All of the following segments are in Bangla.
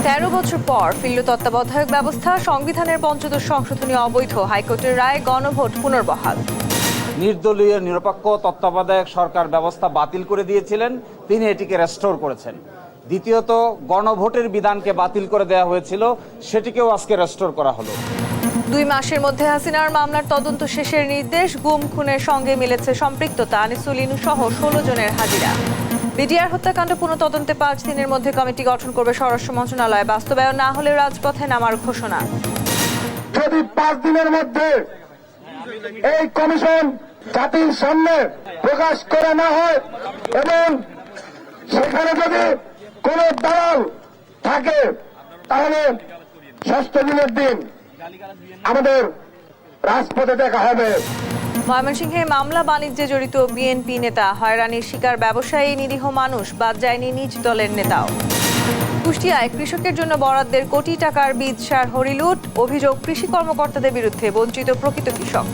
তেরো বছর পর ফিরল তত্ত্বাবধায়ক ব্যবস্থা, সংবিধানের পঞ্চদশ সংশোধনী অবৈধ, হাইকোর্টের রায়, গণভোট পুনর্বহাল। নির্দলীয় নিরপেক্ষ তত্ত্বাবধায়ক সরকার ব্যবস্থা বাতিল করে দিয়েছিলেন, তিনি এটিকে রেস্টোর করেছেন। দ্বিতীয়ত, গণভোটের বিধানকে বাতিল করে দেওয়া হয়েছিল, সেটিকেও আজকে রেস্টোর করা হলো। 2 মাসের মধ্যে হাসিনার মামলার তদন্ত শেষের নির্দেশ, গুম খুনের সঙ্গে মিলেছে সম্পৃক্ততা, আনিসুল ইনু সহ 16 জনের হাজিরা। বিডিআর হত্যাকাণ্ড পুনঃতদন্তে 5 দিনের মধ্যে কমিটি গঠন করবে স্বরাষ্ট্র মন্ত্রণালয়, বাস্তবায়ন না হলে রাজপথে নামার ঘোষণা। যদি 5 দিনের মধ্যে এই কমিশন জাতির সামনে প্রকাশ করা না হয় এবং সেখানে যদি কোন দালাল থাকে, তাহলে 6ষ্ঠ দিনের দিন আমাদের রাজপথে দেখা হবে। ময়মনসিংহে মামলা বাণিজ্যে জড়িত বিএনপি নেতা, হয়রানির শিকার ব্যবসায়ী, নিরীহ মানুষ, বাদ যায়নি নিজ দলের নেতাও। কুষ্টিয়ায় কৃষকের জন্য বরাদ্দের কোটি টাকার বীজ সার হরিলুট, অভিযোগ কৃষি কর্মকর্তাদের বিরুদ্ধে, বঞ্চিত প্রকৃত কৃষক।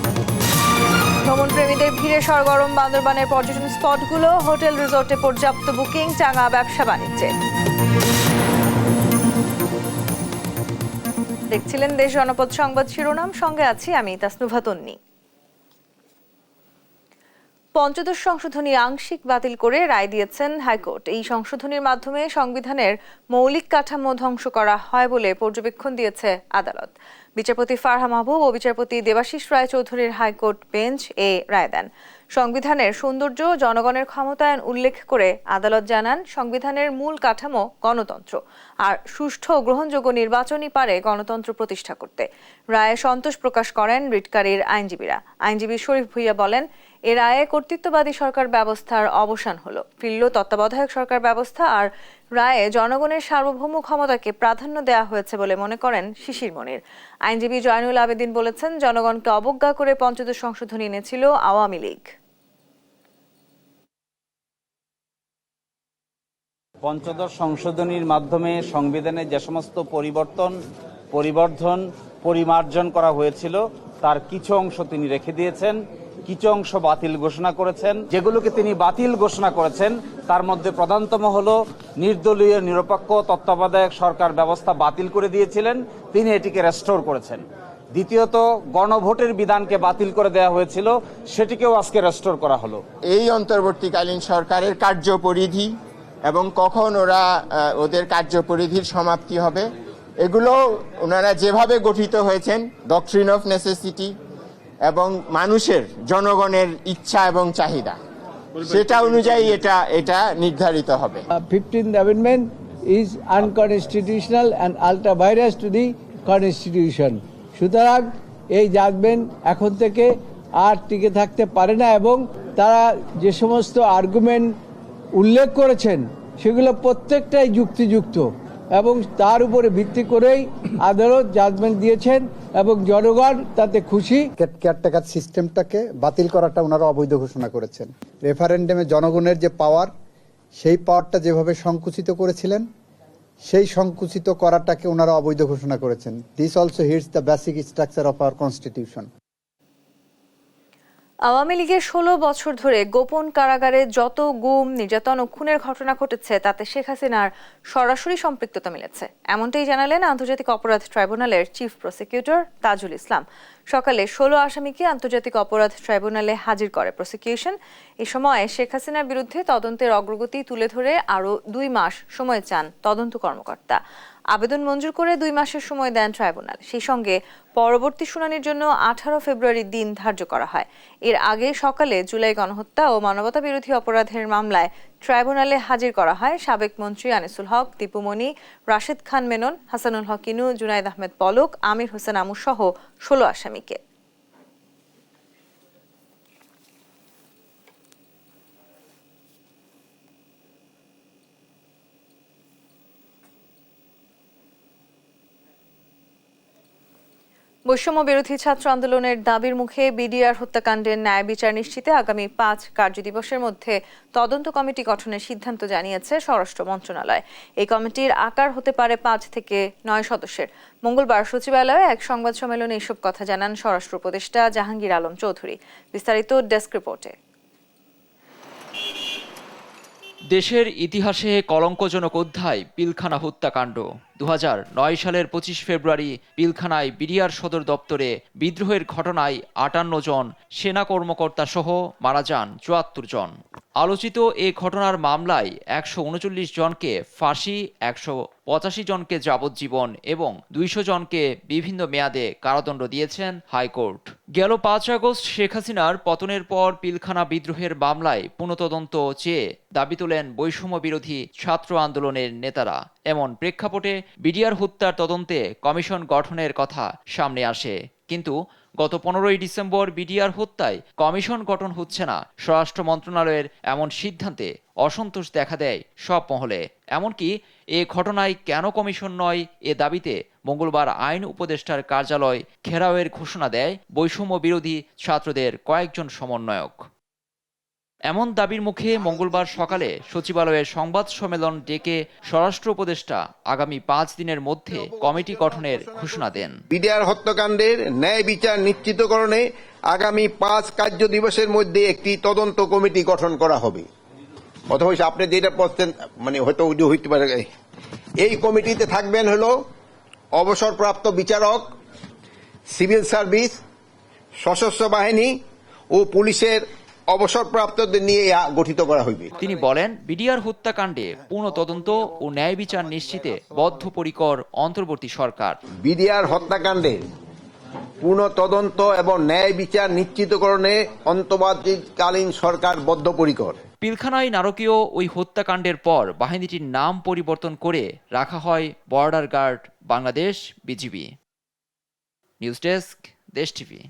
ভ্রমণপ্রেমীদের ভিড়ে সরগরম বান্দরবানের পর্যটন স্পটগুলো, হোটেল রিসোর্টে পর্যাপ্ত বুকিং, চাঙা ব্যবসা বাণিজ্যে। দেখছিলেন দেশ জনপদ সংবাদ শিরোনাম, সঙ্গে আছি আমি তাসনুভা তন্নি। পঞ্চদশ সংশোধনী আংশিক বাতিল করে রায় দিয়েছেন হাইকোর্ট। এই সংশোধনীর মাধ্যমে সংবিধানের মৌলিক কাঠামো ধ্বংস করা হয় বলে পর্যবেক্ষণ দিয়েছে আদালত। বিচারপতি ফারহা মাহবুব ও বিচারপতি দেবাশিস রায়চৌধুরীর হাইকোর্ট বেঞ্চ এ রায় দেন। সংবিধানের সৌন্দর্য, জনগণের ক্ষমতায়ন উল্লেখ করে আদালত জানান, সংবিধানের মূল কাঠামো গণতন্ত্র, আর সুষ্ঠু ও গ্রহণযোগ্য নির্বাচনই পারে গণতন্ত্র প্রতিষ্ঠা করতে। রায়ে সন্তোষ প্রকাশ করেন রিটকারীর আইনজীবীরা। আইনজীবী শরীফ ভুইয়া বলেন, এ রায়ে কর্তৃত্ববাদী সরকার ব্যবস্থার অবসান হলো, ফিরল তত্ত্বাবধায়ক সরকার ব্যবস্থা, আর রায়ে জনগণের সার্বভৌম ক্ষমতাকে প্রাধান্য দেওয়া হয়েছে বলে মনে করেন শিশির মনির। আইনজীবী জয়নুল আবেদিন বলেছেন, জনগণকে অবজ্ঞা করে পঞ্চদশ সংশোধনী এনেছিল আওয়ামী লীগ। পঞ্চদশ সংশোধনীর মাধ্যমে সংবিধানে যে সমস্ত পরিবর্ধন পরিমার্জন করা হয়েছিল, তার কিছু অংশ তিনি রেখে দিয়েছেন, কিছু অংশ বাতিল ঘোষণা করেছেন। যেগুলোকে তিনি বাতিল ঘোষণা করেছেন তার মধ্যে প্রধানতম হলো নির্দলীয় নিরপেক্ষ তত্ত্বাবধায়ক সরকার ব্যবস্থা বাতিল করে দিয়েছিলেন, তিনি এটিকে রেস্টোর করেছেন। দ্বিতীয়ত, গণভোটের বিধানকে বাতিল করে দেওয়া হয়েছিল, সেটিকেও আজকে রেস্টোর করা হলো। এই অন্তর্বর্তীকালীন সরকারের কার্যপরিধি এবং কখন ওদের কার্যপরিধির সমাপ্তি হবে, এগুলো ওনারা যেভাবে গঠিত হয়েছেন, ডক্ট্রিন অফ নেসেসিটি এবং মানুষের জনগণের ইচ্ছা এবং চাহিদা, সেটা অনুযায়ী এটা নির্ধারিত হবে। 15th amendment is unconstitutional and ultra virus to the constitution. সুতরাং এই জাজমেন্ট এখন থেকে আর টিকে থাকতে পারে না, এবং তারা যে সমস্ত আর্গুমেন্ট উল্লেখ করেছেন সেগুলো প্রত্যেকটাই যুক্তিযুক্ত, এবং তার উপরে ভিত্তি করেই আদালত জাজমেন্ট দিয়েছেন এবং জনগণ তাতে খুশি। কেয়ারটেকার সিস্টেমটাকে বাতিল করাটা ওনারা অবৈধ ঘোষণা করেছেন। রেফারেন্ডামে জনগণের যে পাওয়ার, সেই পাওয়ারটা যেভাবে সংকুচিত করেছিলেন, সেই সংকুচিত করাটাকে ওনারা অবৈধ ঘোষণা করেছেন। This also hits the basic structure of our constitution. Awami লীগের 16 বছর ধরে গোপন কারাগারে যত গুম, নির্যাতন ও খুনের ঘটনা ঘটেছে, তাতে শেখ হাসিনার সরাসরি সম্পৃক্ততা মিলেছে, এমনটাই জানালেন আন্তর্জাতিক অপরাধ ট্রাইব্যুনালের চিফ প্রসিকিউটর তাজুল ইসলাম। সকালে 16 আসামিকে আন্তর্জাতিক অপরাধ ট্রাইব্যুনালে হাজির করে প্রসিকিউশন। এ সময় শেখ হাসিনার বিরুদ্ধে তদন্তের অগ্রগতি তুলে ধরে আরও 2 মাস সময় চান তদন্ত কর্মকর্তা। আবেদন মঞ্জুর করে 2 মাসের সময় দেন ট্রাইব্যুনাল। সেই সঙ্গে পরবর্তী শুনানির জন্য 18 ফেব্রুয়ারির দিন ধার্য করা হয়। এর আগে সকালে জুলাই গণহত্যা ও মানবতা বিরোধী অপরাধের মামলায় ট্রাইব্যুনালে হাজির করা হয় সাবেক মন্ত্রী আনিসুল হক, দীপুমণি, রাশেদ খান মেনন, হাসানুল হক ইনু, জুনাইদ আহমেদ পলক, আমির হোসেন আমু সহ 16 আসামিকে। বৈষম্য বিরোধী ছাত্র আন্দোলনের দাবির মুখে বিডিআর হত্যাকাণ্ডের ন্যায় বিচার নিশ্চিতে আগামী 5 কার্যদিবসের মধ্যে তদন্ত কমিটি গঠনের সিদ্ধান্ত জানিয়েছে স্বরাষ্ট্র মন্ত্রণালয়। এই কমিটির আকার হতে পারে 5 থেকে 9 সদস্যের। মঙ্গলবার সচিবালয়ে এক সংবাদ সম্মেলনে এসব কথা জানান স্বরাষ্ট্র উপদেষ্টা জাহাঙ্গীর আলম চৌধুরী। বিস্তারিত ডেস্ক রিপোর্টে। দেশের ইতিহাসে কলঙ্কজনক অধ্যায় পিলখানা হত্যাকাণ্ড। 2009 সালের 25 ফেব্রুয়ারি পিলখানায় বিডিআর সদর দপ্তরে বিদ্রোহের ঘটনায় 58 জন সেনা কর্মকর্তা সহ মারা যান 74 জন। আলোচিত এ ঘটনার মামলায় 139 জনকে ফাঁসি, 185 জনকে যাবজ্জীবন এবং 200 জনকে বিভিন্ন মেয়াদে কারাদণ্ড দিয়েছেন হাইকোর্ট। গেল 5 আগস্ট শেখ হাসিনার পতনের পর পিলখানা বিদ্রোহের মামলায় পুনঃতদন্ত চেয়ে দাবি তোলেন বৈষম্য বিরোধী ছাত্র আন্দোলনের নেতারা। এমন প্রেক্ষাপটে বিডিআর হত্যার তদন্তে কমিশন গঠনের কথা সামনে আসে, কিন্তু গত 15 ডিসেম্বর বিডিআর হত্যায় কমিশন গঠন হচ্ছে না। স্বরাষ্ট্র মন্ত্রণালয়ের এমন সিদ্ধান্তে অসন্তোষ দেখা দেয় সব মহলে। এমনকি এ ঘটনায় কেন কমিশন নয় এ দাবিতে মঙ্গলবার আইন উপদেষ্টার কার্যালয় ঘেরাওয়ের ঘোষণা দেয় বৈষম্য বিরোধী ছাত্রদের কয়েকজন সমন্বয়ক। এমন দাবির মুখে মঙ্গলবার সকালে সচিবালয়ের সংবাদ সম্মেলন ডেকে স্বরাষ্ট্র উপদেষ্টা আগামী 5 দিনের মধ্যে কমিটি গঠনের ঘোষণা দেন। বিডিআর হত্যাকাণ্ডের ন্যায় বিচার নিশ্চিতকরণে আগামী 5 কার্য দিবসের মধ্যে একটি তদন্ত কমিটি গঠন করা হবে। অথবা আপনি যেটা বলছেন হয়তো হইতে পারে। এই কমিটিতে থাকবেন হলো অবসরপ্রাপ্ত বিচারক, সিভিল সার্ভিস, সশস্ত্র বাহিনী ও পুলিশের অবসরপ্রাপ্তদের নিয়ে গঠিত করা হইবে। তিনি বলেন, বিডিআর হত্যাকাণ্ডে পূর্ণ তদন্ত ও ন্যায় বিচার নিশ্চিতে বদ্ধপরিকর অন্তর্বর্তী সরকার। বিডিআর হত্যাকাণ্ডে পূর্ণ তদন্ত এবং ন্যায় বিচার নিশ্চিতকরণে অন্তর্বর্তীকালীন সরকার বদ্ধপরিকর। পিলখানায় নারকীয় ওই হত্যাকাণ্ডের পর বাহিনীটির নাম পরিবর্তন করে রাখা হয় Border Guard Bangladesh, BGB. News desk, Desh TV.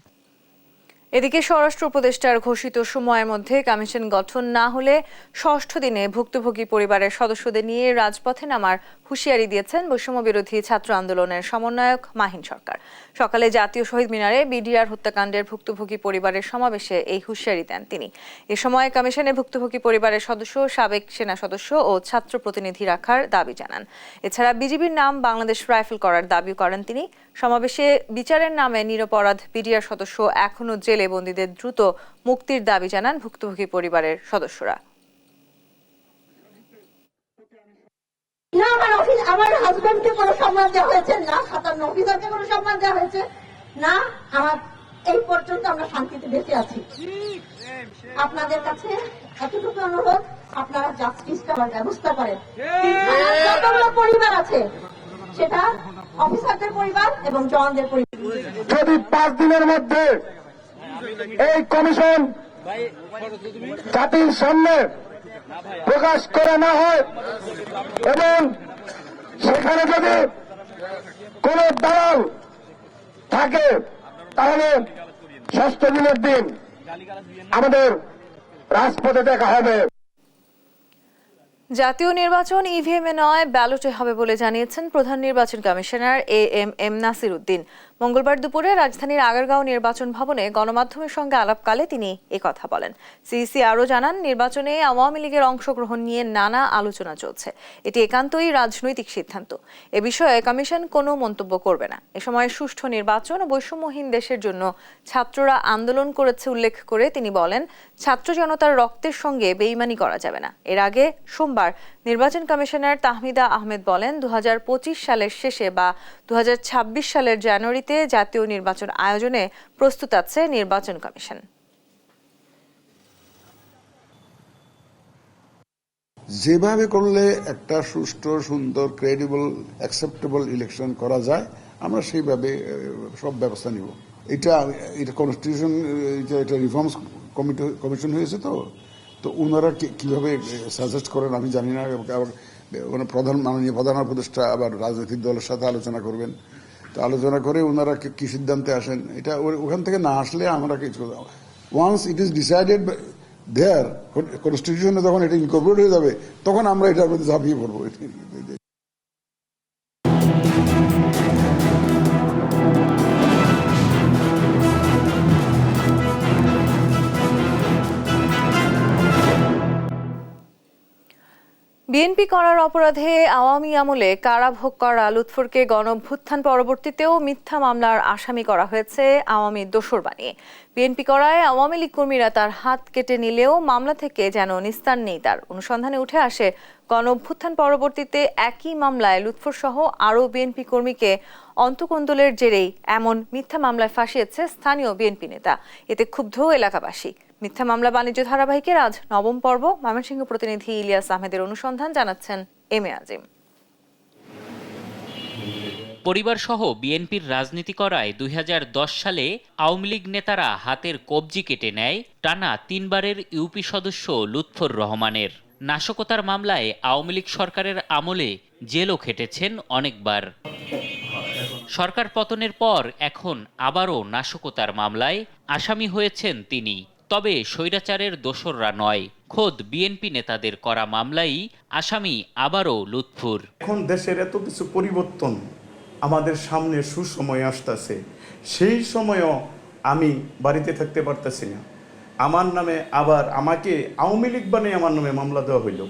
এদিকে স্বরাষ্ট্র উপদেষ্টার ঘোষিত সময়ের মধ্যে কমিশন গঠন না হলে 6ষ্ঠ দিনে ভুক্তভোগী পরিবারের সদস্যদের নিয়ে রাজপথে নামার হুঁশিয়ারি দিয়েছেন বৈষম্য বিরোধী ছাত্র আন্দোলনের সমন্বয়ক মাহিন সরকার। সকালে জাতীয় শহীদ মিনারে বিডিআর হত্যাকাণ্ডের ভুক্তভোগী পরিবারের সমাবেশে এই হুঁশিয়ারি দেন তিনি। এ সময় কমিশনে ভুক্তভোগী পরিবারের সদস্য, সাবেক সেনা সদস্য ও ছাত্র প্রতিনিধি রাখার দাবি জানান। এছাড়া বিজিবির নাম বাংলাদেশ রাইফেল করার দাবি করেন তিনি। সমাবেশে বিচারের নামে নিরপরাধ বিডিআর সদস্য এখনো জেলে বন্দীদের দ্রুত মুক্তির দাবি জানান ভুক্তভোগী পরিবারের সদস্যরা। না আমার হাজবেন্ডকে কোনো সম্মান দেওয়া হয়েছে না, 57 অফিসারকে কোনো সম্মান দেওয়া হয়েছে না। আমার এই পর্যন্ত আমরা শান্তিতে বেঁচে আছি। আপনাদের কাছে এতটুকু অনুরোধ, আপনারা জাস্টিস করার ব্যবস্থা করেন। যতগুলো পরিবার আছে, সেটা অফিসারদের পরিবার এবং জওয়ানদের পরিবার। যদি 5 দিনের মধ্যে এই কমিশন জাতির সামনে প্রকাশ করা না হয় এবং সেখানে যদি কোন দালাল থাকে, তাহলে 6ষ্ঠ দিনের দিন আমাদের রাজপথে দেখা হবে। জাতীয় নির্বাচন ইভিএমে নয় ব্যালটে হবে বলে জানিয়েছেন প্রধান নির্বাচন কমিশনার এএমএম নাসির উদ্দিন। মঙ্গলবার দুপুরে রাজধানীর আগারগাঁও নির্বাচন ভবনে গণমাধ্যমের সঙ্গে আলাপকালে তিনি একথা বলেন। সিইসি আরও জানান, নির্বাচনে আওয়ামী লীগের অংশগ্রহণ নিয়ে নানা আলোচনা চলছে। এটি একান্তই রাজনৈতিক সিদ্ধান্ত। এ বিষয়ে কমিশন কোনো মন্তব্য করবে না। এ সময় সুষ্ঠু নির্বাচন ও বৈষম্যহীন দেশের জন্য ছাত্ররা আন্দোলন করেছে উল্লেখ করে তিনি বলেন, ছাত্র জনতার রক্তের সঙ্গে বেইমানি করা যাবে না। এর আগে সোমবার নির্বাচন কমিশনার তাহমিদা আহমেদ বলেন, 2025 সালের শেষে বা 2026 সালের জানুয়ারিতে জাতীয় নির্বাচন আয়োজনে প্রস্তুত আছে নির্বাচন কমিশন। যেভাবে করলে একটা সুষ্ঠু, সুন্দর, ক্রেডিবল, অ্যাকসেপ্টেবল ইলেকশন করা যায়, আমরা সেইভাবে সব ব্যবস্থা নিব। এটা কনস্টিটিউশন, এটা রিফর্মস কমিশন হয়েছে, তো ওনারা কিভাবে সাজেস্ট করেন আমি জানি না। মাননীয় প্রধান উপদেষ্টা আবার রাজনৈতিক দলের সাথে আলোচনা করবেন। তো আলোচনা করে ওনারা কি সিদ্ধান্তে আসেন, এটা ওখান থেকে না আসলে আমরা কিছু, ওয়ান্স ইট ইজ ডিসাইডেড দেয়ার কনস্টিটিউশনে, যখন এটা ইনকর্পোরেট হয়ে যাবে, তখন আমরা এটার মধ্যে ঝাঁপিয়ে পড়বো। বিএনপি করার অপরাধে আওয়ামী আমলে কারাভোগ করা লুৎফুরকে গণঅভ্যুত্থান পরবর্তীতেও মিথ্যা মামলার আসামি করা হয়েছে আওয়ামী দোসর বানিয়ে। বিএনপি করায় আওয়ামী লীগ কর্মীরা তার হাত কেটে নিলেও মামলা থেকে যেন নিস্তার নেই তার। অনুসন্ধানে উঠে আসে গণঅভ্যুত্থান পরবর্তীতে একই মামলায় লুৎফুর সহ আরও বিএনপি কর্মীকে অন্তকোন্দলের জেরেই এমন মিথ্যা মামলায় ফাঁসিয়েছে স্থানীয় বিএনপি নেতা। এতে ক্ষুব্ধ এলাকাবাসী। মিথ্যা মামলা বাণিজ্য ধারাবাহিকের আজ নবম পর্ব। ময়মনসিংহ প্রতিনিধি ইলিয়াস আহমেদের অনুসন্ধান, জানাচ্ছেন এম এ আজিম। পরিবারসহ বিএনপির রাজনীতি করায় ২০১০ সালে আওয়ামী লীগ নেতারা হাতের কবজি কেটে নেয় টানা ৩ বারের ইউপি সদস্য লুৎফর রহমানের। নাশকতার মামলায় আওয়ামী লীগ সরকারের আমলে জেলও খেটেছেন অনেকবার। সরকার পতনের পর এখন আবারও নাশকতার মামলায় আসামি হয়েছেন তিনি। তবে স্বৈরাচারের দোসররা নয়, খোদ বিএনপি নেতাদের করা মামলাই আসামি আবারও লুৎফুর। এখন দেশের এত কিছু পরিবর্তন আমাদের সামনে সুসময় আসতেছে, সেই সময়ও আমি বাড়িতে থাকতে পারতেছি না। আমার নামে আবার আমাকে আওয়ামী লীগ বানিয়ে আমার নামে মামলা দেওয়া হইল।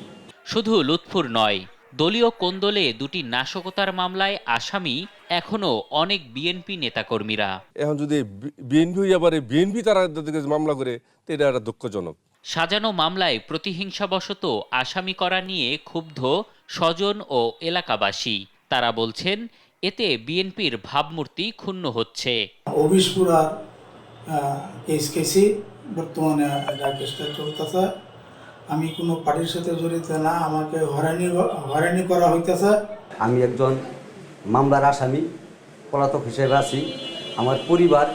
শুধু লুৎফুর নয়, দলীয় কোন্দলে দুটি নাশকতার মামলায় আসামি এখনো অনেক বিএনপি নেতাকর্মীরা। এখন যদি বিএনপি আবার বিএনপি তারা মামলা করে এটা একটা দুঃখজনক। সাজানো মামলায় প্রতিহিংসাবশত আসামি করা নিয়ে ক্ষুব্ধ স্বজন ও এলাকাবাসী। তারা বলছেন এতে বিএনপির ভাবমূর্তি ক্ষুণ্ণ হচ্ছে। অবিস্ফোরা কেসি বর্তমানে কেসটা চলতেছে। আমি কোনো পার্টির সাথে জড়িত না, আমাকে হয়রানি করা হইতেছে। আমি একজন মামলার আসামি, পলাতক হিসেবে আছি। আমার পরিবার,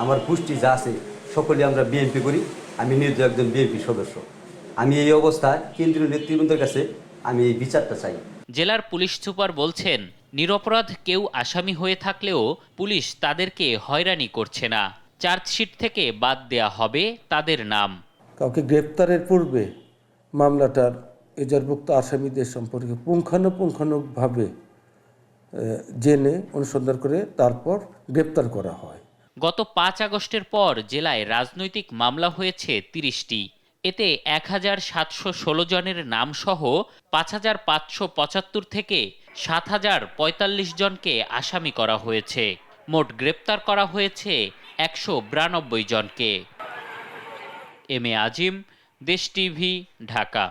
আমার গোষ্ঠী যা আছে সকলে আমরা বিএনপি করি। আমি নিজে একজন বিএনপি সদস্য। আমি এই অবস্থায় কেন্দ্রীয় নেতৃবৃন্দের কাছে আমি এই বিচারটা চাই। জেলার পুলিশ সুপার বলছেন নিরপরাধ কেউ আসামি হয়ে থাকলেও পুলিশ তাদেরকে হয়রানি করছে না। চার্জশিট থেকে বাদ দেয়া হবে তাদের নাম। কাউকে গ্রেপ্তারের পূর্বে মামলাটার এজাহারভুক্ত আসামিদের সম্পর্কে পুঙ্খানুপুঙ্খানুভাবে জেনে অনুসন্ধান করে তারপর গ্রেপ্তার করা হয়। গত ৫ আগস্টের পর জেলায় রাজনৈতিক মামলা হয়েছে ৩০টি। এতে ১,৭১৬ জনের নামসহ ৫,৫৭৫ থেকে ৭,০৪৫ জনকে আসামি করা হয়েছে। মোট গ্রেপ্তার করা হয়েছে ১৯২ জনকে। এম এ আজিম, দেশ টিভি, ঢাকা।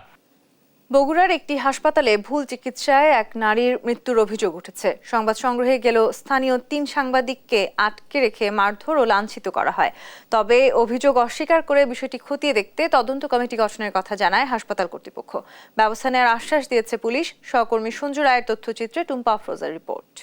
বগুড়ার একটি হাসপাতালে ভুল চিকিৎসায় এক নারীর মৃত্যুর অভিযোগ উঠেছে। সংবাদ সংগ্রহে গেল স্থানীয় ৩ সাংবাদিককে আটকে রেখে মারধর ও লাঞ্ছিত করা হয়। তবে অভিযোগ অস্বীকার করে বিষয়টি খতিয়ে দেখতে তদন্ত কমিটি গঠনের কথা জানায় হাসপাতাল কর্তৃপক্ষ। ব্যবস্থা নেওয়ার আশ্বাস দিয়েছে পুলিশ। সহকর্মী সঞ্জু রায়ের তথ্যচিত্রে টুম্পা আফরোজার রিপোর্ট।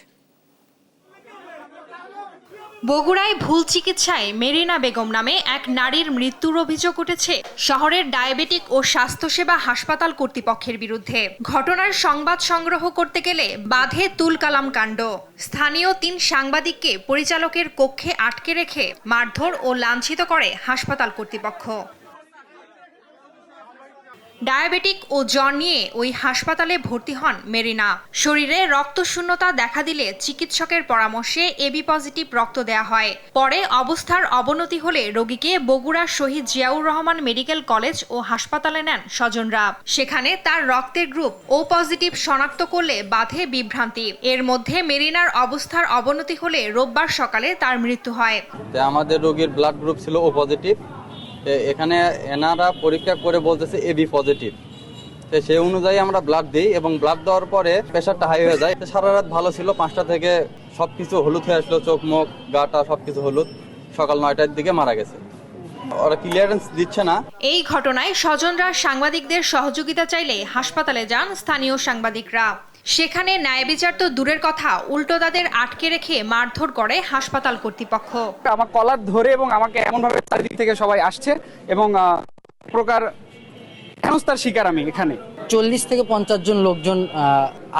বগুড়ায় ভুল চিকিৎসায় মেরিনা বেগম নামে এক নারীর মৃত্যুর অভিযোগ উঠেছে শহরের ডায়াবেটিক ও স্বাস্থ্যসেবা হাসপাতাল কর্তৃপক্ষের বিরুদ্ধে। ঘটনার সংবাদ সংগ্রহ করতে গেলে বাধে তুলকালাম কাণ্ড। স্থানীয় ৩ সাংবাদিককে পরিচালকের কক্ষে আটকে রেখে মারধর ও লাঞ্ছিত করে হাসপাতাল কর্তৃপক্ষ। ডায়াবেটিক ও জ্বর নিয়ে ওই হাসপাতালে ভর্তি হন মেরিনা। শরীরে রক্তশূন্যতা দেখা দিলে চিকিৎসকের পরামর্শে এবি পজিটিভ রক্ত দেয়া হয়। পরে অবস্থার অবনতি হলে রোগীকে বগুড়া শহীদ জিয়াউর রহমান মেডিকেল কলেজ ও হাসপাতালে নেন স্বজনরা। সেখানে তার রক্তের গ্রুপ ও পজিটিভ শনাক্ত করলে বাধে বিভ্রান্তি। এর মধ্যে মেরিনার অবস্থার অবনতি হলে রোববার সকালে তার মৃত্যু হয়। আমাদের রোগীর ব্লাড গ্রুপ ছিল ও পজিটিভ। এখানে এনারা পরীক্ষা করে বলতেছে এবি পজিটিভ। সেই অনুযায়ী আমরা ব্লাড দিই এবং ব্লাড দেওয়ার পরে প্রেশারটা হাই হয়ে যায়। সারা রাত ভালো ছিল, 5টা থেকে সবকিছু হলুদ হয়ে আসলো, চোখ মুখ গাটা সবকিছু হলুদ। সকাল 9টার দিকে মারা গেছে। ওরা ক্লিয়ারেন্স দিচ্ছে না। এই ঘটনায় স্বজনরা সাংবাদিকদের সহযোগিতা চাইলে হাসপাতালে যান স্থানীয় সাংবাদিকরা। সেখানে ন্যায় বিচার তো দূরের কথা, উল্টো তাদের আটকে রেখে মারধর করে হাসপাতাল কর্তৃপক্ষ। আমার কলার ধরে এবং আমাকে এমনভাবে চারিদিক থেকে সবাই আসছে এবং প্রকার হেনস্থার শিকার আমি। এখানে 40 থেকে 50 জন লোকজন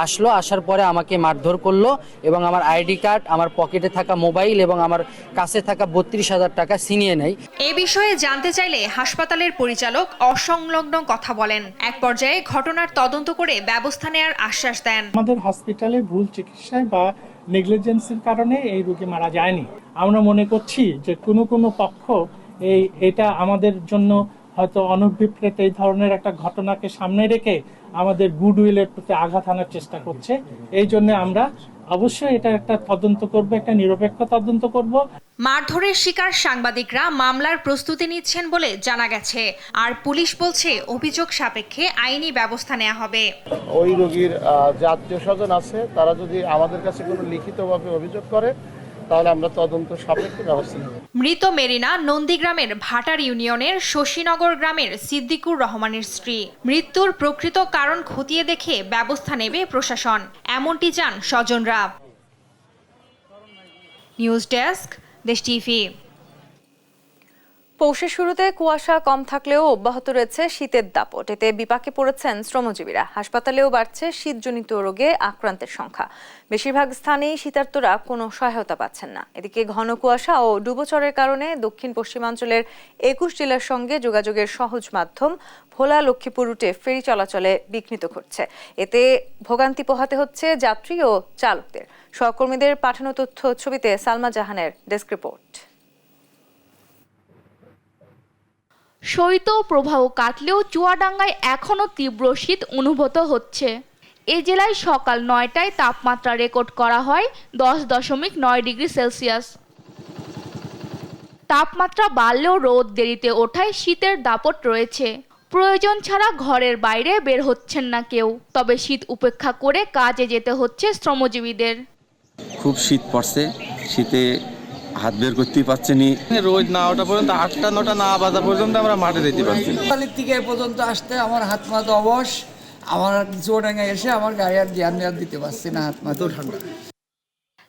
আসলো। আসার পরে আমাকে মারধর করলো এবং আমার আইডি কার্ড, আমার পকেটে থাকা মোবাইল এবং আমার কাছে থাকা 32,000 টাকা ছিনিয়ে নেয়। এ বিষয়ে জানতে চাইলে হাসপাতালের পরিচালক অসংলগ্ন কথা বলেন। এক পর্যায়ে ঘটনার তদন্ত করে ব্যবস্থা নেওয়ার আশ্বাস দেন। আমাদের হসপিটালে ভুল চিকিৎসায় বা নেগলিজেন্সের কারণে এই রোগী মারা যায়নি। আমরা মনে করছি যে কোনো পক্ষ এটা আমাদের জন্য হয়তো অনভিপ্রেত এই ধরনের একটা ঘটনাকে সামনে রেখে আমাদের গুডউইলের প্রতি আঘাত আনার চেষ্টা করছে। এই জন্য আমরা অবশ্যই এটা একটা তদন্ত করব, একটা নিরপেক্ষ তদন্ত করব। মারধরের শিকার সাংবাদিকরা মামলার প্রস্তুতি নিচ্ছেন বলে জানা গেছে, আর পুলিশ বলছে অভিযোগ সাপেক্ষে আইনি ব্যবস্থা নেওয়া হবে। ওই রোগীর যে আত্মীয় স্বজন আছে তারা যদি আমাদের কাছে কোনো লিখিতভাবে অভিযোগ করে তাহলে আমরা তদন্ত সাপেক্ষে ব্যবস্থা নেব। মৃত মেরিনা নন্দীগ্রামের ভাটার ইউনিয়নের শশীনগর গ্রামের সিদ্দিকুর রহমানের স্ত্রী। মৃত্যুর প্রকৃত কারণ খতিয়ে দেখে ব্যবস্থা নেবে প্রশাসন, এমনটি চান স্বজনরা। News desk, Desh TV. পৌষের শুরুতে কুয়াশা কম থাকলেও অব্যাহত রয়েছে শীতের দাপট। এতে বিপাকে পড়েছেন শ্রমজীবীরা। হাসপাতালেও বাড়ছে শীতজনিত রোগে আক্রান্তের সংখ্যা। বেশিরভাগ স্থানেই শীতার্তরা কোনো সহায়তা পাচ্ছেন না। এদিকে ঘন কুয়াশা ও ডুবোচরের কারণে দক্ষিণ পশ্চিমাঞ্চলের 21 জেলার সঙ্গে যোগাযোগের সহজ মাধ্যম ভোলা লক্ষ্মীপুর রুটে ফেরি চলাচলে বিঘ্নিত ঘটছে। এতে ভোগান্তি পোহাতে হচ্ছে যাত্রী ও চালকদের। সহকর্মীদের পাঠানো তথ্য ছবিতে সালমা জাহানের ডেস্ক রিপোর্ট। শৈত্য প্রবাহ কাটলেও চুয়াডাঙ্গায় এখনও তীব্র শীত অনুভূত হচ্ছে। এ জেলায় সকাল 9টায় তাপমাত্রা রেকর্ড করা হয় 10.9 ডিগ্রি সেলসিয়াস। তাপমাত্রা বাড়লেও রোদ দেরিতে ওঠায় শীতের দাপট রয়েছে। প্রয়োজন ছাড়া ঘরের বাইরে বের হচ্ছেন না কেউ। তবে শীত উপেক্ষা করে কাজে যেতে হচ্ছে শ্রমজীবীদের। খুব শীত পড়ছে, শীতে হাত বের করতেই পারছি নি। রোজ না ওঠা পর্যন্ত 8টা 9টা না বাজা পর্যন্ত আমরা মাঠে যেতে পারছি। সকালের থেকে পর্যন্ত আসতে আমার হাত পা তো অবশ। আমার চুয়াডাঙ্গা এসে আমার গাড়ি আর জ্ঞান দিতে পারছি না, হাত পা তো ঠান্ডা।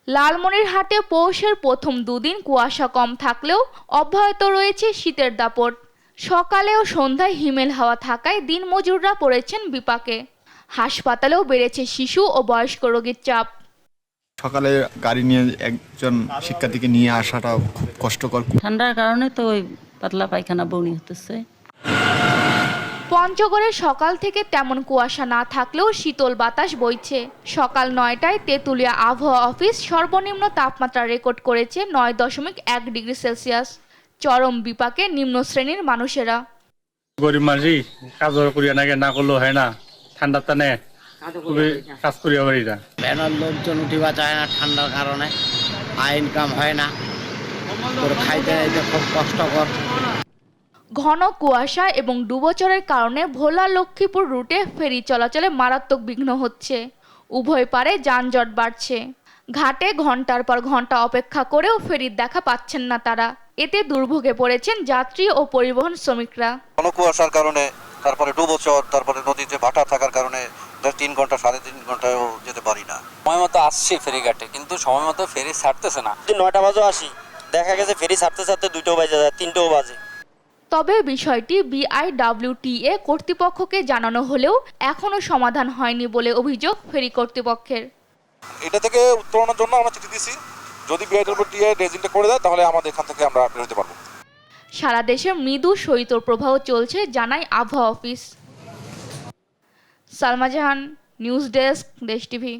লালমনিরহাটে পৌষের প্রথম দুদিন কুয়াশা কম থাকলেও অব্যাহত রয়েছে শীতের দাপট। সকালে ও সন্ধ্যায় হিমেল হাওয়া থাকায় দিনমজুররা পড়েছেন বিপাকে। হাসপাতালেও বেড়েছে শিশু ও বয়স্ক রোগীর চাপ। সকালে গাড়ি নিয়ে একজন শিক্ষার্থীকে নিয়ে আসাটা খুব কষ্টকর। ঠান্ডার কারণে তো ওই পাতলা পায়খানা বমি হতেছে। পঞ্চগড়ে সকাল থেকে তেমন কুয়াশা না থাকলেও শীতল বাতাস বইছে। সকাল 9টায় তেঁতুলিয়া আবহাওয়া অফিস সর্বনিম্ন তাপমাত্রা রেকর্ড করেছে 9.1 ডিগ্রি সেলসিয়াস। চরম বিপাকে নিম্ন শ্রেণীর মানুষেরা। গরিব মানুষই কাজ করিয়া না করলেও হয় না, ঠান্ডার টানে খুবই কাজ করিয়া পারি না। ব্যানার লোকজন উঠিবা চায় না ঠান্ডার কারণে, ইনকাম হয় না, খাইতে খুব কষ্টকর। ঘন কুয়াশা এবং ডুবোচরের কারণে ভোলা লক্ষ্মীপুর রুটে ফেরি চলাচলে মারাত্মক বিঘ্ন হচ্ছে। উভয় পারে যানজট বাড়ছে। ঘাটে ঘন্টার পর ঘন্টা অপেক্ষা করেও ফেরির দেখা পাচ্ছেন না তারা। এতে দুর্ভোগে পড়েছেন যাত্রী ও পরিবহন শ্রমিকরা। ঘন কুয়াশার কারণে, তারপরে ডুবোচর, তারপরে নদীতে ভাটা থাকার কারণে 3 ঘন্টা 3.5 ঘন্টায়ও যেতে পারি না। সময় মতো আসছি ফেরিঘাটে, কিন্তু সময় মতো ফেরি ছাড়তেছে না। 9টা বাজে আসি, দেখা গেছে ফেরি ছাড়তে ছাড়তে 2টো বাজে যায়, 3টেও বাজে। তবে বিষয়টি BIWTA কর্তৃপক্ষকে জানানো হলেও এখনো সমাধান হয়নি বলে অভিযোগ ফেরি কর্তৃপক্ষের। এটা থেকে উত্তরণের জন্য আমরা চিঠি দিয়েছি, যদি BIWTA রেজিংটা করে দেয় তাহলে আমাদের এখান থেকে আমরা বের হতে পারবো। সারা দেশে মৃদু শৈত্য প্রবাহ চলছে জানায় আবহাওয়া অফিস। সালমা জাহান, নিউজ ডেস্ক, দেশ টিভি।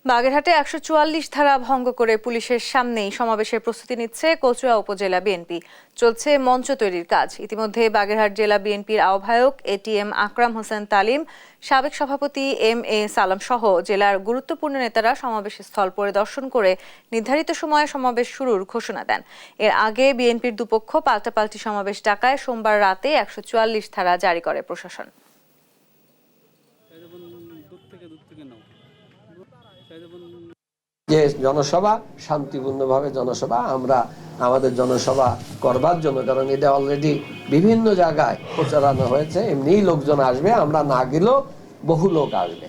বাগেরহাটে 144 ধারা ভঙ্গ করে পুলিশের সামনেই সমাবেশের প্রস্তুতি নিচ্ছে কচুয়া উপজেলা বিএনপি। চলছে মঞ্চ তৈরির কাজ। ইতিমধ্যে বাগেরহাট জেলা বিএনপির আহ্বায়ক ATM আকরাম হোসেন তালিম, সাবেক সভাপতি MA সালাম সহ জেলার গুরুত্বপূর্ণ নেতারা সমাবেশ স্থল পরিদর্শন করে নির্ধারিত সময়ে সমাবেশ শুরুর ঘোষণা দেন। এর আগে বিএনপির দুপক্ষ পাল্টাপাল্টি সমাবেশ ডাকায় সোমবার রাতে 144 ধারা জারি করে প্রশাসন। যে জনসভা শান্তিপূর্ণভাবে জনসভা, আমরা আমাদের জনসভা করবার জন্য, কারণ এটা অলরেডি বিভিন্ন জায়গায় প্রচারানো হয়েছে, এমনিই লোকজন আসবে, আমরা না গেলেও বহু লোক আসবে,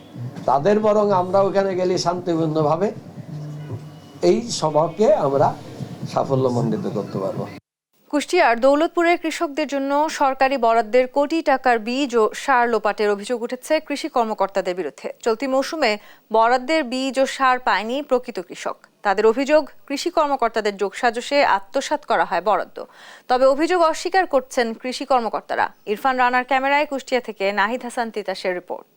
তাদের বরং আমরা ওখানে গেলে শান্তিপূর্ণভাবে এই সভাকে আমরা সাফল্যমণ্ডিত করতে পারবো। কুষ্টিয়ার দৌলতপুরের কৃষকদের জন্য সরকারি বরাদ্দের কোটি টাকার বীজ ও সার লোপাটের অভিযোগ উঠেছে কৃষি কর্মকর্তাদের বিরুদ্ধে। চলতি মৌসুমে বরাদ্দের বীজ ও সার পায়নি প্রকৃত কৃষক। তাদের অভিযোগ, কৃষি কর্মকর্তাদের যোগসাজশে আত্মসাৎ করা হয় বরাদ্দ। তবে অভিযোগ অস্বীকার করছেন কৃষি কর্মকর্তারা। ইরফান রানার ক্যামেরায় কুষ্টিয়া থেকে নাহিদ হাসান তিতাসের রিপোর্ট।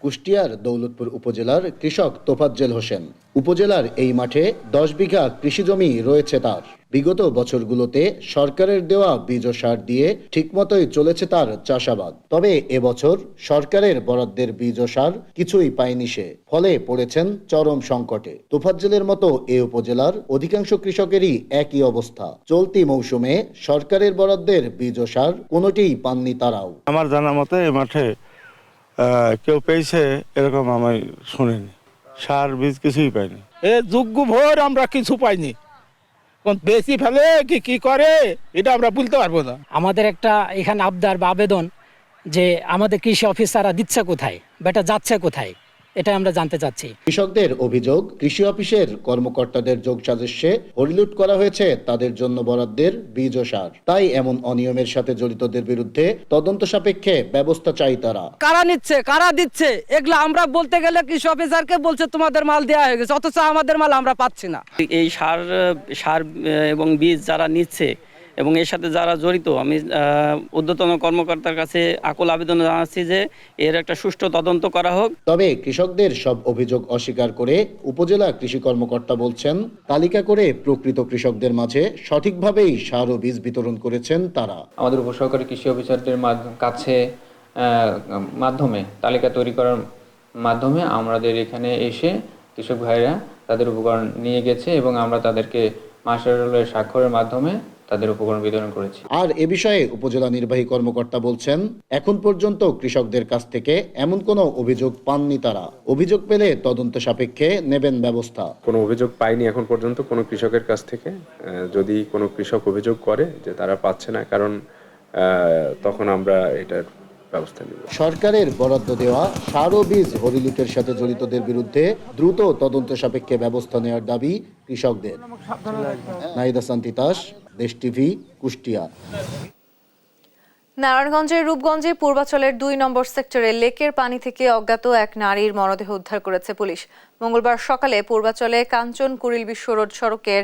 কুষ্টিয়ার দৌলতপুর উপজেলার কৃষক তোফাজ্জেল হোসেন। উপজেলার এই মাঠে 10 বিঘা কৃষিজমি রয়েছে তার। বিগত বছরগুলোতে সরকারের দেওয়া বীজ ও সার দিয়ে ঠিকমতোই চলেছে তার চাষাবাদ। তবে এবছর সরকারের বরাদ্দের বীজ ও সার কিছুই পায়নি সে, ফলে পড়েছেন চরম সংকটে। তোফাজ্জেলের মতো এ উপজেলার অধিকাংশ কৃষকেরই একই অবস্থা। চলতি মৌসুমে সরকারের বরাদ্দের বীজ ও সার কোনোটিই পাননি তারাও। আমার জানা মতে এই মাঠে কেউ পেয়েছে এরকম আমি শুনিনি। সার বীজ কিছুই পাইনি। যোগ্য ভোর আমরা কিছু পাইনি, বেশি ফেলে কি করে এটা আমরা বলতে পারবো না। আমাদের একটা এখানে আবদার বা আবেদন যে আমাদের কৃষি অফিসাররা দিচ্ছে কোথায়, বেটা যাচ্ছে কোথায়, এটা আমরা জানতে চাচ্ছি। কৃষকদের অভিযোগ, কৃষি অফিসের কর্মকর্তাদের যোগসাজস্যে হরিলুট করা হয়েছে তাদের জন্য বরাদ্দের বীজ ও সার। তাই এমন অনিয়মের সাথে জড়িতদের বিরুদ্ধে তদন্ত সাপেক্ষে ব্যবস্থা চাই তারা। কারা নিচ্ছে, কারা দিচ্ছে, এগুলো আমরা বলতে গেলে কৃষি অফিসারকে বলছে তোমাদের মাল দেওয়া হয়ে গেছে, অথচ আমাদের মাল আমরা পাচ্ছি না। এই সার এবং বীজ যারা নিচ্ছে এবং এর সাথে যারা জড়িত, আমি ঊর্ধ্বতন কর্মকর্তার কাছে আকুল আবেদন জানাচ্ছি যে এর একটা সুষ্ঠু তদন্ত করা হোক। তবে কৃষকদের সব অভিযোগ অস্বীকার করে উপজেলা কৃষি কর্মকর্তা বলছেন, তালিকা করে প্রকৃত কৃষকদের মাঝে সঠিকভাবেই সার ও বীজ বিতরণ করেছেন তারা। আমাদের উপসহকারী কৃষি অফিসারদের কাছে মাধ্যমে তালিকা তৈরি করার মাধ্যমে আমাদের এখানে এসে কৃষক ভাইরা তাদের উপকরণ নিয়ে গেছে এবং আমরা তাদেরকে মাস্টার স্বাক্ষরের মাধ্যমে তাদের উপকরণ বিতরণ করেছি। আর এ বিষয়ে উপজেলা নির্বাহী কর্মকর্তা বলছেন, এখন পর্যন্ত কৃষকদের কাছ থেকে এমন কোনো অভিযোগ পাননি তারা। অভিযোগ পেলে তদন্ত সাপেক্ষে নেবেন ব্যবস্থা। কোনো অভিযোগ পাইনি এখন পর্যন্ত কোনো কৃষকের কাছ থেকে। যদি কোনো কৃষক অভিযোগ করে যে তারা পাচ্ছে না, কারণ তখন আমরা এটার ব্যবস্থা নেব। সরকারের বরাদ্দ দেওয়া সার ও বীজ হরিলুটের সাথে জড়িতদের বিরুদ্ধে দ্রুত তদন্ত সাপেক্ষে ব্যবস্থা নেওয়ার দাবি কৃষকদের। নাহিদ হাসান তিতাস, দেশ টিভি, কুষ্টিয়া। নারায়ণগঞ্জের রূপগঞ্জে পূর্বাচলের 2 নম্বর সেক্টরে লেকের পানি থেকে অজ্ঞাত এক নারীর মরদেহ উদ্ধার করেছে পুলিশ। মঙ্গলবার সকালে পূর্বাচলে কাঞ্চন কুড়িল বিশ্ব রোড সড়কের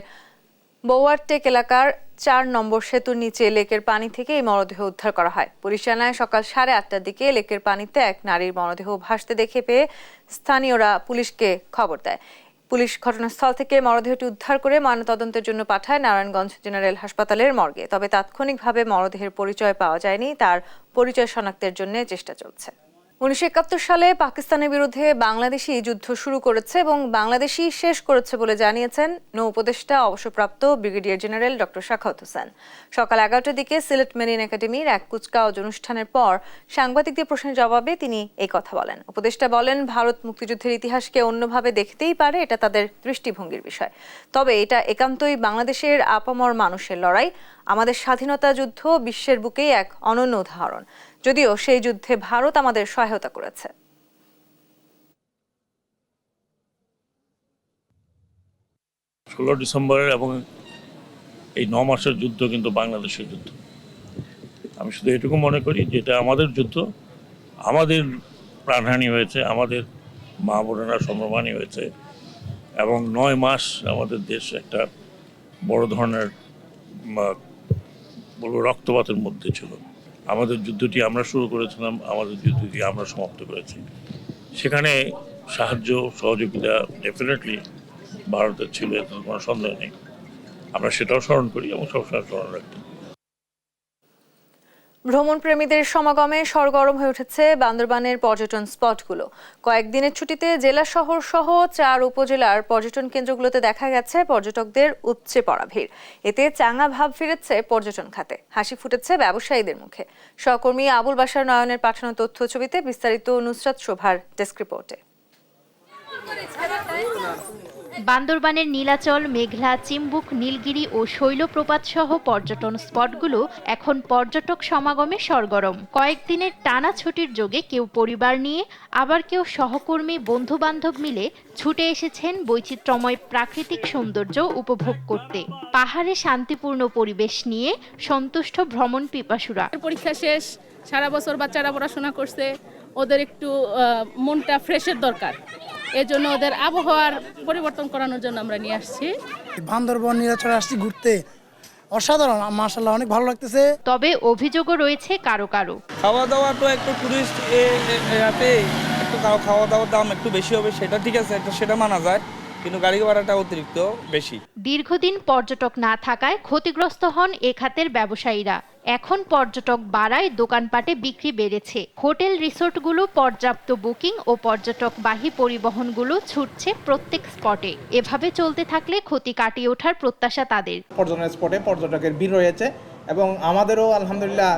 বৌয়ারটেক এলাকার 4 নম্বর সেতুর নিচে লেকের পানি থেকে এই মরদেহ উদ্ধার করা হয়। পুলিশ জানায়, সকাল 8:30টার দিকে লেকের পানিতে এক নারীর মরদেহ ভাসতে দেখে পেয়ে স্থানীয়রা পুলিশকে খবর দেয়। পুলিশ ঘটনাস্থল থেকে মরদেহটি উদ্ধার করে ময়নাতদন্তের জন্য পাঠায় নারায়ণগঞ্জ জেনারেল হাসপাতালের মর্গে। তবে তাৎক্ষণিকভাবে মরদেহের পরিচয় পাওয়া যায়নি, তার পরিচয় শনাক্তের জন্য চেষ্টা চলছে। 1971 সালে পাকিস্তানের বিরুদ্ধে বাংলাদেশই যুদ্ধ শুরু করেছে এবং বাংলাদেশই শেষ করেছে বলে জানিয়েছেন নৌ উপদেষ্টা অবসরপ্রাপ্ত brigadier general doctor Sakhawat Hossain. সকাল 11টার দিকে সিলেট মেরিন একাডেমির এক কুচকাওয়াজ অনুষ্ঠানের পর সাংবাদিকদের প্রশ্নের জবাবে তিনি এই কথা বলেন। উপদেষ্টা বলেন, ভারত মুক্তিযুদ্ধের ইতিহাসকে অন্যভাবে দেখতেই পারে, এটা তাদের দৃষ্টিভঙ্গির বিষয়। তবে এটা একান্তই বাংলাদেশের আপামর মানুষের লড়াই। আমাদের স্বাধীনতা যুদ্ধ বিশ্বের বুকেই এক অনন্য উদাহরণ, যদিও সেই যুদ্ধে ভারত আমাদের সহায়তা করেছে। 16 ডিসেম্বরের এবং এই 9 মাসের যুদ্ধ কিন্তু বাংলাদেশের যুদ্ধ। আমি শুধু এটুকু মনে করি যে এটা আমাদের যুদ্ধ, আমাদের প্রাণহানি হয়েছে, আমাদের মা বোনেরা সম্মানহানি হয়েছে এবং 9 মাস আমাদের দেশ একটা বড় ধরনের বলবো রক্তপাতের মধ্যে ছিল। আমাদের যুদ্ধটি আমরা শুরু করেছিলাম, আমাদের যুদ্ধটি আমরা সমাপ্ত করেছি। সেখানে সাহায্য সহযোগিতা ডেফিনেটলি ভারতের ছিল, এতে কোনো সন্দেহ নেই। আমরা সেটাও স্মরণ করি এবং সবসময় স্মরণ রাখি। ভ্রমণ প্রেমীদের সমাগমে সরগরম হয়ে উঠেছে বান্দরবানের পর্যটন স্পটগুলো। কয়েকদিনের ছুটিতে জেলা শহর সহ 4 উপজেলার পর্যটন কেন্দ্রগুলোতে দেখা গেছে পর্যটকদের উপচে পড়া ভিড়। এতে চাঙা ভাব ফিরেছে পর্যটন খাতে, হাসি ফুটেছে ব্যবসায়ীদের মুখে। সহকর্মী আবুল বাশার নয়নের পাঠানো তথ্য ছবিতে বিস্তারিত নুসরাত শোভার ডেস্ক রিপোর্টে। বান্দরবানের নীলাচল, মেঘলা, চিম্বুক, নীলগিরি ও শৈলপ্রপাত সহ পর্যটন স্পটগুলো এখন পর্যটক সমাগমে সরগরম। কয়েকদিনের টানা ছুটির যোগে কেউ পরিবার নিয়ে, আবার কেউ সহকর্মী বন্ধু বান্ধব মিলে ছুটে এসেছেন বৈচিত্র্যময় প্রাকৃতিক সৌন্দর্য উপভোগ করতে। পাহাড়ে শান্তিপূর্ণ পরিবেশ নিয়ে সন্তুষ্ট ভ্রমণ পিপাসুরা। পরীক্ষা শেষ, সারা বছর বাচ্চারা পড়াশোনা করছে, ওদের একটু মনটা ফ্রেশের দরকার, এজন্য ওদের আবহাওয়ার পরিবর্তন করানোর জন্য আমরা নিয়ে আসছি। বান্দরবান নীলাচলে আসছি ঘুরতে, অসাধারণ, মাশাআল্লাহ অনেক ভালো লাগতেছে। তবে অভিযোগও রয়েছে কারো কারো। খাওয়া দাওয়া তো একটু টুরিস্ট এতে একটু খাওয়া দাওয়ার দাম একটু বেশি হবে, সেটা ঠিক আছে, সেটা মানা যায়, কিন্তু গাড়ি ভাড়াটা অতিরিক্ত বেশি। দীর্ঘদিন পর্যটক না থাকায় ক্ষতিগ্রস্ত হন এ খাতের ব্যবসায়ীরা। এখন পর্যটক বাড়ায় দোকানপাটে বিক্রি বেড়েছে। হোটেল রিসোর্টগুলো পর্যাপ্ত বুকিং ও পর্যটকবাহী পরিবহনগুলো ছুটছে প্রত্যেক স্পটে। এভাবে চলতে থাকলে ক্ষতি কাটিয়ে ওঠার প্রত্যাশা তাদের। পর্যটন স্পটে পর্যটকের ভিড় রয়েছে এবং আমাদেরও আলহামদুলিল্লাহ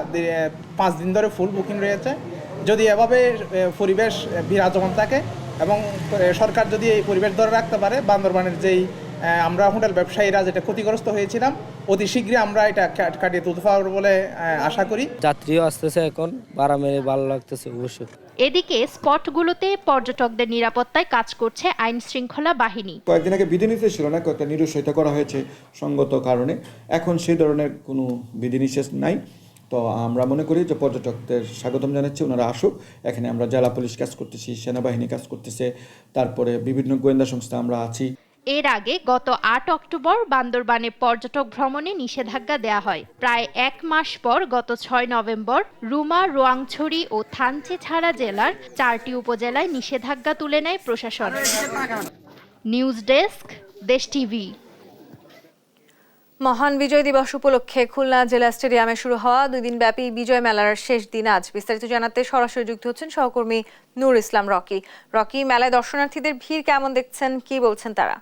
5 দিন ধরে ফুল বুকিং রয়েছে। যদি এভাবে পরিবেশ বিরাজমান থাকে এবং সরকার যদি এই পরিবেশ ধরে রাখতে পারে, বান্দরবানের যেই আমরা হোটেল ব্যবসায়ীরা যেটা ক্ষতিগ্রস্ত হয়েছিলাম, অতি শীঘ্রই আমরা এটা কাটিয়ে তুলতে পারবো বলে আশা করি। যাত্রীও আসতেছে, এখন ভাড়া মেরে ভালো লাগতেছে অবশ্যই। এদিকে স্পটগুলোতে পর্যটকদের নিরাপত্তায় কাজ করছে আইন শৃঙ্খলা বাহিনী। কয়েকদিন আগে বিধিনিষেধ ছিল না, কয়েকটা নিরুৎসাহিত করা হয়েছে সঙ্গত কারণে। এখন সেই ধরনের কোনো বিধিনিষেধ নাই। তো আমরা মনে করি যে পর্যটকদের স্বাগতম জানাচ্ছি, ওনারা আসুক। এখানে আমরা জেলা পুলিশ কাজ করতেছি, সেনাবাহিনী কাজ করতেছে, তারপরে বিভিন্ন গোয়েন্দা সংস্থা আমরা আছি। এর আগে গত 8 অক্টোবর বান্দরবানে পর্যটক ভ্রমণে নিষেধাজ্ঞা দেয়া হয়। প্রায় 1 মাস পর গত 6 নভেম্বর রুমা, রোয়াংছড়ি ও থানচি ছাড়া জেলার 4টি উপজেলায় নিষেধাজ্ঞা তুলে নেয় প্রশাসন। News desk, Desh TV. মহান বিজয় দিবস উপলক্ষে খুলনা জেলা স্টেডিয়ামে শুরু হওয়া 2 দিনব্যাপী বিজয় মেলার শেষ দিন আজ। বিস্তারিত জানাতে সরাসরি যুক্ত হচ্ছেন সহকর্মী নূর ইসলাম রকি। রকি, মেলায় দর্শনার্থীদের ভিড় কেমন দেখছেন, কি বলছেন তারা?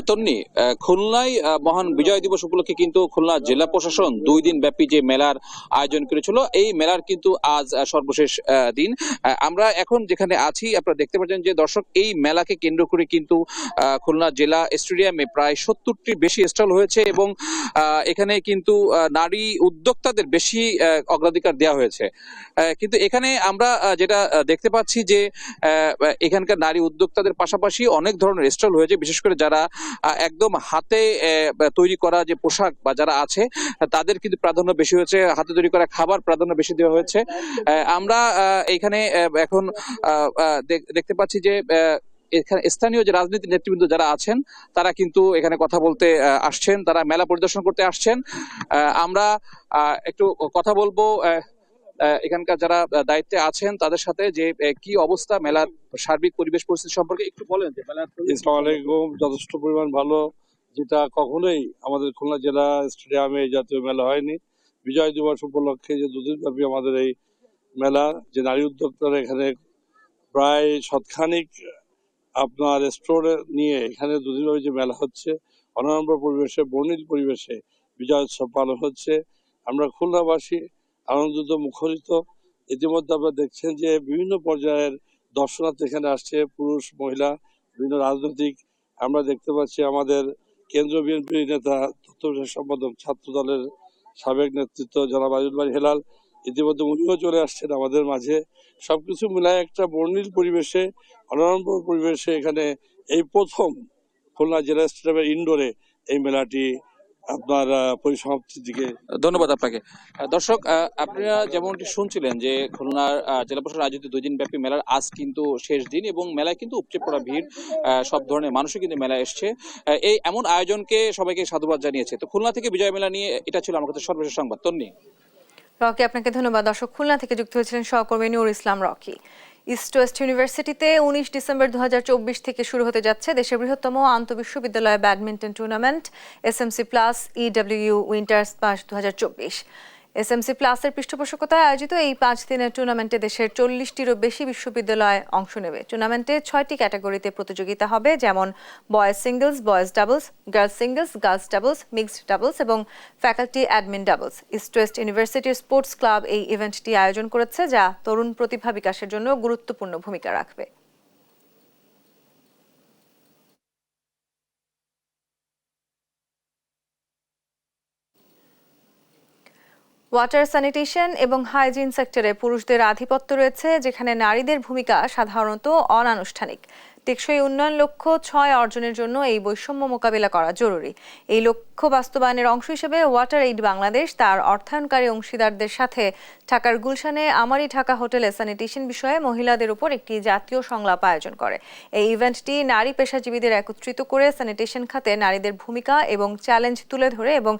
তন্নি, খুলনায় মহান বিজয় দিবস উপলক্ষে কিন্তু খুলনা জেলা প্রশাসন 2 দিন ব্যাপী যে মেলার আয়োজন করেছিল, এই মেলার কিন্তু আজ সর্বশেষ দিন। আমরা এখন যেখানে আছি আপনারা দেখতে পাচ্ছেন যে দর্শক, এই মেলাকে কেন্দ্র করে কিন্তু খুলনা জেলা স্টেডিয়ামে প্রায় 70টির বেশি স্টল হয়েছে এবং এখানে কিন্তু নারী উদ্যোক্তাদের বেশি অগ্রাধিকার দেওয়া হয়েছে। কিন্তু এখানে আমরা যেটা দেখতে পাচ্ছি যে এখানকার নারী উদ্যোক্তাদের পাশাপাশি অনেক ধরনের স্টল হয়েছে, বিশেষ করে যারা একদম হাতে তৈরি করা যে পোশাক বা যারা আছে তাদের কিন্তু প্রাধান্য বেশি হয়েছে, হাতে তৈরি করা খাবার প্রাধান্য বেশি দেওয়া হয়েছে। আমরা এখানে এখন দেখতে পাচ্ছি যে এখানে স্থানীয় যে রাজনীতির নেতৃবৃন্দ যারা আছেন তারা কিন্তু এখানে কথা বলতে আসছেন, তারা মেলা পরিদর্শন করতে আসছেন। আমরা একটু কথা বলবো এখানকার যারা দায়িত্বে আছেন তাদের সাথে, যে কি অবস্থা মেলার সার্বিক পরিবেশ পরিস্থিতি সম্পর্কে একটু বলেন। যে মেলার যথেষ্ট পরিমাণ ভালো, যেটা কখনোই আমাদের খুলনা জেলা স্টেডিয়ামে এই জাতীয় মেলা হয়নি। বিজয় দিবস উপলক্ষে যে 2 দিন ব্যাপী আমাদের এই মেলা, যে নারী উদ্যোক্তারা এখানে প্রায় শতখানিক আপনার স্টোর নিয়ে এখানে 2 দিন ব্যাপী যে মেলা হচ্ছে, অনম্র পরিবেশে, বর্ণিল পরিবেশে বিজয় উৎসব পালন হচ্ছে। আমরা খুলনাবাসী আনন্দিত, মুখরিত। ইতিমধ্যে আপনারা দেখছেন যে বিভিন্ন পর্যায়ের দর্শনার্থী এখানে আসছে, পুরুষ, মহিলা, বিভিন্ন রাজনৈতিক। আমরা দেখতে পাচ্ছি আমাদের কেন্দ্রীয় বিএনপির নেতা, তথ্য বিষয়ক সম্পাদক, ছাত্র দলের সাবেক নেতৃত্ব জনাব আজিজুল বাড়ি হেলাল, ইতিমধ্যে উনিও চলে আসছেন আমাদের মাঝে। সবকিছু মিলায় একটা বর্ণিল পরিবেশে, অনম্র পরিবেশে এখানে এই প্রথম খুলনা জেলা স্টেডিয়ামের ইনডোরে এই মেলাটি আপনার পরিসমাপ্তির দিকে। ধন্যবাদ আপনাকে। দর্শক, আপনারা যেমনটি শুনছিলেন যে খুলনার জেলা প্রশাসন আয়োজিত 2 দিন ব্যাপী মেলার আজ কিন্তু শেষ দিন এবং মেলায় কিন্তু উপচে পড়া ভিড়, সব ধরনের মানুষই কিন্তু মেলায় এসছে। এই এমন আয়োজনকে সবাইকে সাধুবাদ জানিয়েছে। তো খুলনা থেকে বিজয় মেলা নিয়ে এটা ছিল আমার কাছে সর্বশেষ সংবাদ। তন্নি। রকি, আপনাকে ধন্যবাদ। দর্শক, খুলনা থেকে যুক্ত হয়েছিলেন সহকর্মী নূর ইসলাম রকি। ইস্ট ওয়েস্ট ইউনিভার্সিটিতে 19 ডিসেম্বর 2024 থেকে শুরু হতে যাচ্ছে দেশের বৃহত্তম আন্তঃবিশ্ববিদ্যালয় badminton tournament SMC plus EW winter splash 2024। SMC প্লাসের পৃষ্ঠপোষকতায় আয়োজিত এই 5 দিনের টুর্নামেন্টে দেশের 40টিরও বেশি বিশ্ববিদ্যালয় অংশ নেবে। টুর্নামেন্টে 6টি ক্যাটাগরিতে প্রতিযোগিতা হবে, যেমন boys singles, boys doubles, girls singles, girls doubles, mixed doubles এবং faculty admin doubles. East West ইউনিভার্সিটির স্পোর্টস ক্লাব এই ইভেন্টটি আয়োজন করেছে, যা তরুণ প্রতিভা বিকাশের জন্য গুরুত্বপূর্ণ ভূমিকা রাখবে। ওয়াটার স্যানিটেশন এবং হাইজিন সেক্টরে পুরুষদের আধিপত্য রয়েছে, যেখানে নারীদের ভূমিকা সাধারণত অনানুষ্ঠানিক। টেকসই উন্নয়ন লক্ষ্য 6 অর্জনের জন্য এই বৈষম্য মোকাবিলা করা জরুরি। এই লক্ষ্য বাস্তবায়নের অংশ হিসেবে ওয়াটার এইড বাংলাদেশ তার অর্থায়নকারী অংশীদারদের সাথে ঢাকার গুলশানে আমারি ঢাকা হোটেলে স্যানিটেশন বিষয়ে মহিলাদের উপর একটি জাতীয় সংলাপ আয়োজন করে। এই ইভেন্টটি নারী পেশাজীবীদের একত্রিত করে স্যানিটেশন খাতে নারীদের ভূমিকা এবং চ্যালেঞ্জ তুলে ধরে এবং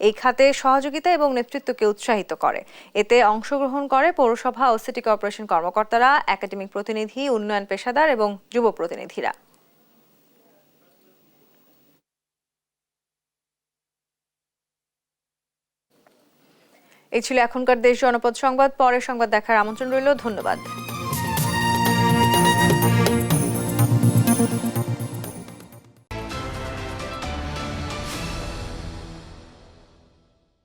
এই খাতে সহযোগিতা এবং নেতৃত্বকে উৎসাহিত করে। এতে অংশগ্রহণ করে পৌরসভা ও সিটি কর্পোরেশন কর্মকর্তারা, একাডেমিক প্রতিনিধি, উন্নয়ন পেশাদার এবং যুব প্রতিনিধিরা। এই ছিল এখনকার দেশ জনপদ সংবাদ। পরের সংবাদ দেখার আমন্ত্রণ রইল। ধন্যবাদ।